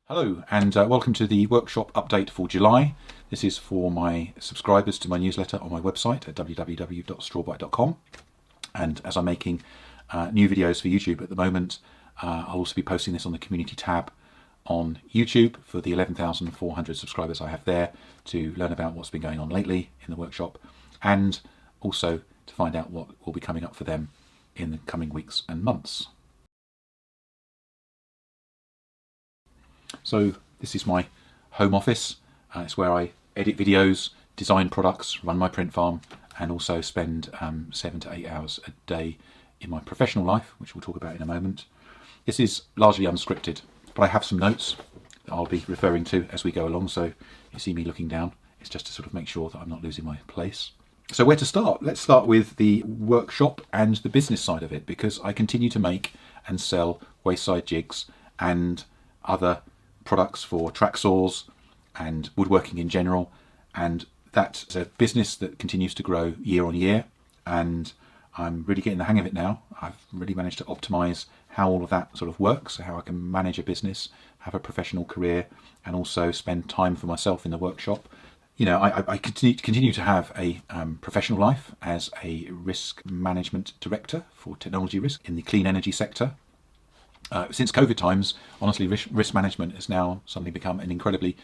Hello and welcome to the workshop update for July. This is for my subscribers to my newsletter on my website at www.strawbite.com, and as I'm making new videos for YouTube at the moment, I'll also be posting this on the community tab on YouTube for the 11,400 subscribers I have there to learn about what's been going on lately in the workshop, and also to find out what will be coming up for them in the coming weeks and months. So this is my home office. It's where I edit videos, design products, run my print farm, and also spend 7 to 8 hours a day in my professional life, which we'll talk about in a moment. This is largely unscripted, but I have some notes that I'll be referring to as we go along, so you see me looking down. It's just to sort of make sure that I'm not losing my place. So where to start? Let's start with the workshop and the business side of it, because I continue to make and sell wayside jigs and other products for track saws and woodworking in general, and that's a business that continues to grow year on year, and I'm really getting the hang of it now. I've really managed to optimize how all of that sort of works, how I can manage a business, have a professional career, and also spend time for myself in the workshop. You know, I continue to have a professional life as a risk management director for technology risk in the clean energy sector. Since COVID times, honestly, risk management has now suddenly become an incredibly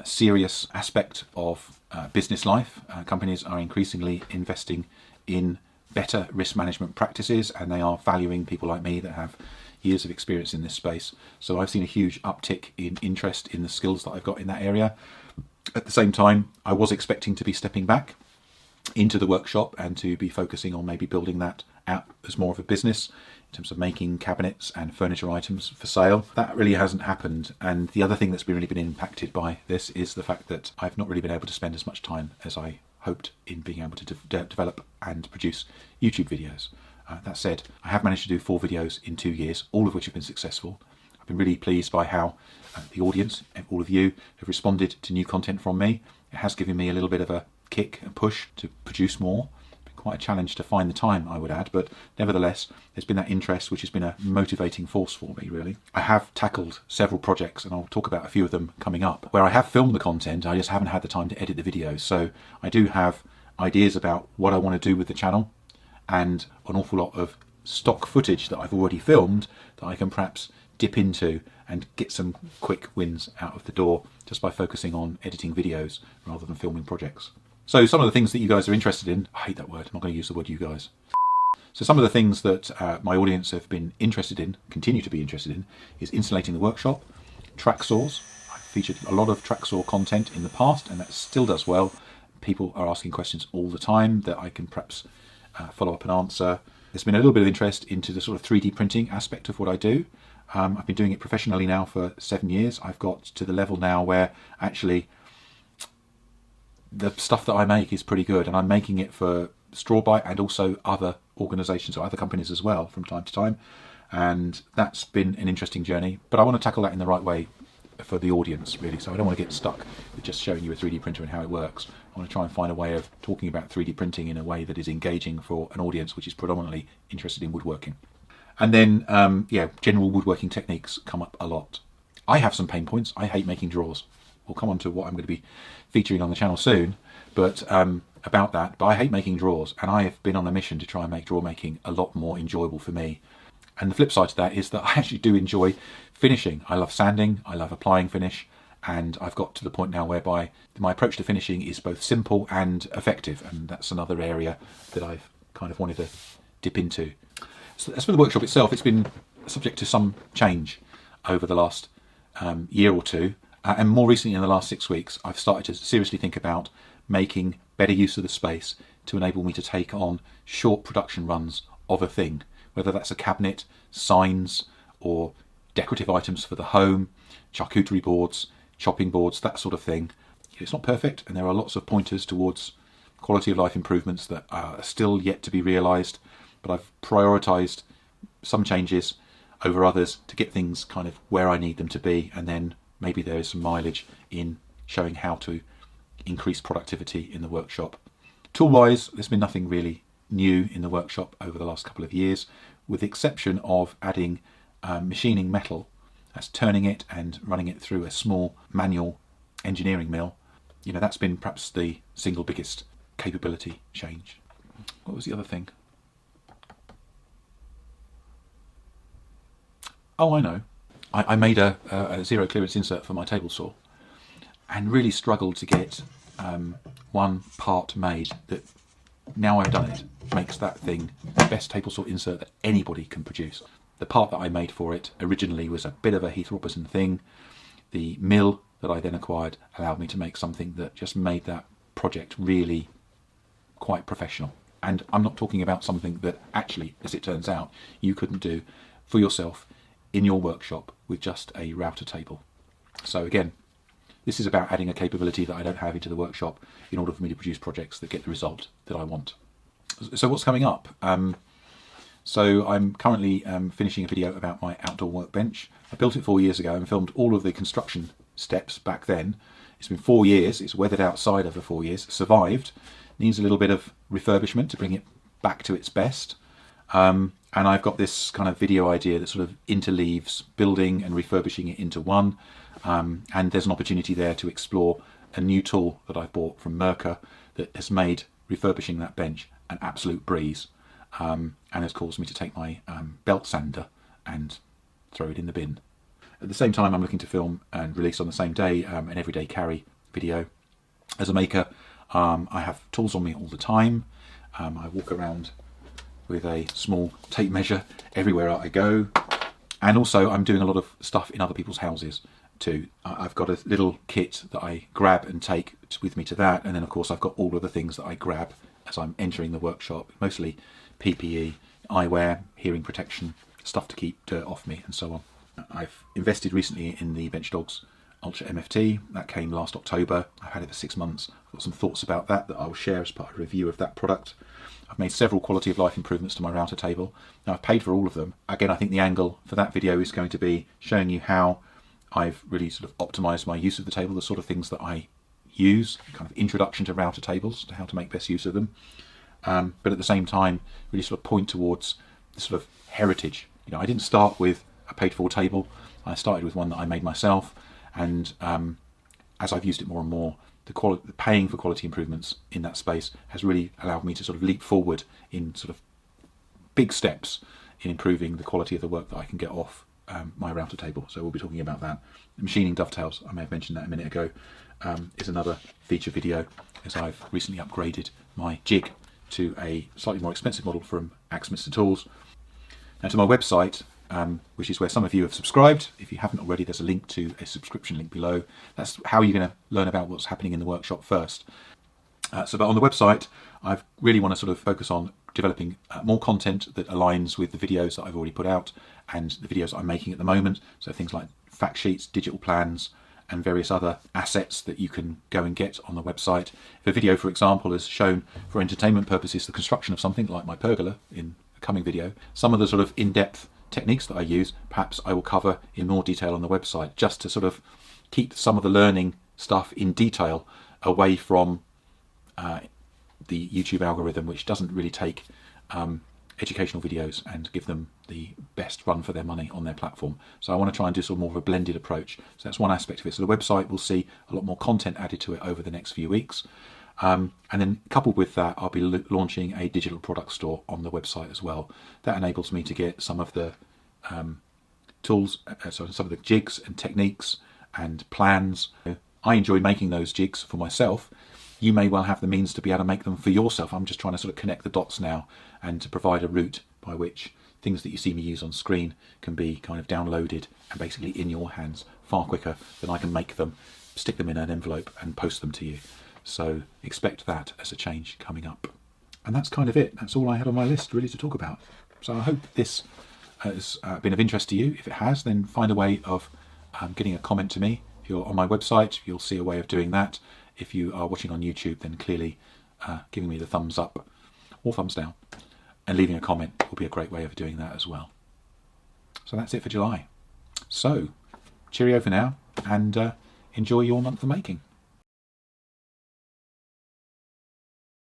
serious aspect of business life. Companies are increasingly investing in better risk management practices, and they are valuing people like me that have years of experience in this space. So I've seen a huge uptick in interest in the skills that I've got in that area. At the same time, I was expecting to be stepping back into the workshop and to be focusing on maybe building that out as more of a business in terms of making cabinets and furniture items for sale. That really hasn't happened, and the other thing that's really been impacted by this is the fact that I've not really been able to spend as much time as I hoped in being able to develop and produce YouTube videos. That said, I have managed to do 4 videos in 2 years, all of which have been successful. I've been really pleased by how the audience, all of you, have responded to new content from me. It has given me a little bit of a kick and push to produce more. Quite a challenge to find the time, I would add, but nevertheless there's been that interest, which has been a motivating force for me, really. I have tackled several projects, and I'll talk about a few of them coming up, where I have filmed the content. I just haven't had the time to edit the videos. So I do have ideas about what I want to do with the channel, and an awful lot of stock footage that I've already filmed that I can perhaps dip into and get some quick wins out of the door just by focusing on editing videos rather than filming projects. So some of the things that you guys are interested in, I hate that word, I'm not going to use the word you guys. So some of the things that my audience have been interested in, continue to be interested in, is insulating the workshop, track saws. I've featured a lot of track saw content in the past, and that still does well. People are asking questions all the time that I can perhaps follow up and answer. There's been a little bit of interest into the sort of 3D printing aspect of what I do. I've been doing it professionally now for 7 years. I've got to the level now where actually the stuff that I make is pretty good, and I'm making it for Strawbite and also other organisations or other companies as well from time to time, and that's been an interesting journey. But I want to tackle that in the right way for the audience, really. So I don't want to get stuck with just showing you a 3D printer and how it works. I want to try and find a way of talking about 3D printing in a way that is engaging for an audience which is predominantly interested in woodworking. And then, general woodworking techniques come up a lot. I have some pain points. I hate making drawers. We'll come on to what I'm going to be featuring on the channel soon, but about that. But I hate making drawers, and I have been on a mission to try and make drawer making a lot more enjoyable for me. And the flip side to that is that I actually do enjoy finishing. I love sanding, I love applying finish, and I've got to the point now whereby my approach to finishing is both simple and effective, and that's another area that I've kind of wanted to dip into. So as for the workshop itself, it's been subject to some change over the last year or two. And more recently, in the last 6 weeks, I've started to seriously think about making better use of the space to enable me to take on short production runs of a thing, whether that's a cabinet, signs, or decorative items for the home, charcuterie boards, chopping boards, that sort of thing. It's not perfect, and there are lots of pointers towards quality of life improvements that are still yet to be realised, but I've prioritised some changes over others to get things kind of where I need them to be, and then maybe there is some mileage in showing how to increase productivity in the workshop. Tool-wise, there's been nothing really new in the workshop over the last couple of years, with the exception of adding machining metal that's turning it and running it through a small manual engineering mill. You know, that's been perhaps the single biggest capability change. What was the other thing? Oh, I know. I made a zero clearance insert for my table saw and really struggled to get one part made that, now I've done it, makes that thing the best table saw insert that anybody can produce. The part that I made for it originally was a bit of a Heath Robertson thing. The mill that I then acquired allowed me to make something that just made that project really quite professional. And I'm not talking about something that actually, as it turns out, you couldn't do for yourself in your workshop with just a router table. So again, this is about adding a capability that I don't have into the workshop in order for me to produce projects that get the result that I want. So what's coming up? So I'm currently finishing a video about my outdoor workbench. I built it 4 years ago and filmed all of the construction steps back then. It's been 4 years, it's weathered outside of the 4 years, survived, needs a little bit of refurbishment to bring it back to its best. And I've got this kind of video idea that sort of interleaves building and refurbishing it into one. And there's an opportunity there to explore a new tool that I've bought from Mercer that has made refurbishing that bench an absolute breeze, and has caused me to take my belt sander and throw it in the bin. At the same time, I'm looking to film and release on the same day an everyday carry video. As a maker, I have tools on me all the time. I walk around with a small tape measure everywhere I go, and also I'm doing a lot of stuff in other people's houses too. I've got a little kit that I grab and take with me to that, and then of course I've got all of the things that I grab as I'm entering the workshop, mostly PPE, eyewear, hearing protection, stuff to keep dirt off me, and so on. I've invested recently in the Bench Dogs Ultra MFT. That came last October. I've had it for 6 months. I've got some thoughts about that I'll share as part of a review of that product. I've made several quality of life improvements to my router table. Now I've paid for all of them. Again, I think the angle for that video is going to be showing you how I've really sort of optimized my use of the table, the sort of things that I use, kind of introduction to router tables, to how to make best use of them. But at the same time, really sort of point towards the sort of heritage. You know, I didn't start with a paid-for table. I started with one that I made myself, and as I've used it more and more, the paying for quality improvements in that space has really allowed me to sort of leap forward in sort of big steps in improving the quality of the work that I can get off my router table. So we'll be talking about that. The machining dovetails, I may have mentioned that a minute ago, is another feature video, as I've recently upgraded my jig to a slightly more expensive model from Axminster Tools. Now to my website, which is where some of you have subscribed. If you haven't already, there's a link to a subscription link below. That's how you're going to learn about what's happening in the workshop first. But on the website, I really want to sort of focus on developing more content that aligns with the videos that I've already put out and the videos that I'm making at the moment. So things like fact sheets, digital plans, and various other assets that you can go and get on the website. If a video, for example, has shown for entertainment purposes the construction of something like my pergola in a coming video, some of the sort of in-depth techniques that I use, perhaps I will cover in more detail on the website, just to sort of keep some of the learning stuff in detail away from the YouTube algorithm, which doesn't really take educational videos and give them the best run for their money on their platform. So I want to try and do sort of more of a blended approach. So that's one aspect of it. So the website will see a lot more content added to it over the next few weeks. And then coupled with that, I'll be launching a digital product store on the website as well. That enables me to get some of the tools, so some of the jigs and techniques and plans. I enjoy making those jigs for myself. You may well have the means to be able to make them for yourself. I'm just trying to sort of connect the dots now and to provide a route by which things that you see me use on screen can be kind of downloaded and basically in your hands far quicker than I can make them, stick them in an envelope and post them to you. So expect that as a change coming up. And that's kind of it. That's all I had on my list really to talk about. So I hope this has been of interest to you. If it has, then find a way of getting a comment to me. If you're on my website, you'll see a way of doing that. If you are watching on YouTube, then clearly giving me the thumbs up or thumbs down and leaving a comment will be a great way of doing that as well. So that's it for July. So cheerio for now, and enjoy your month of making.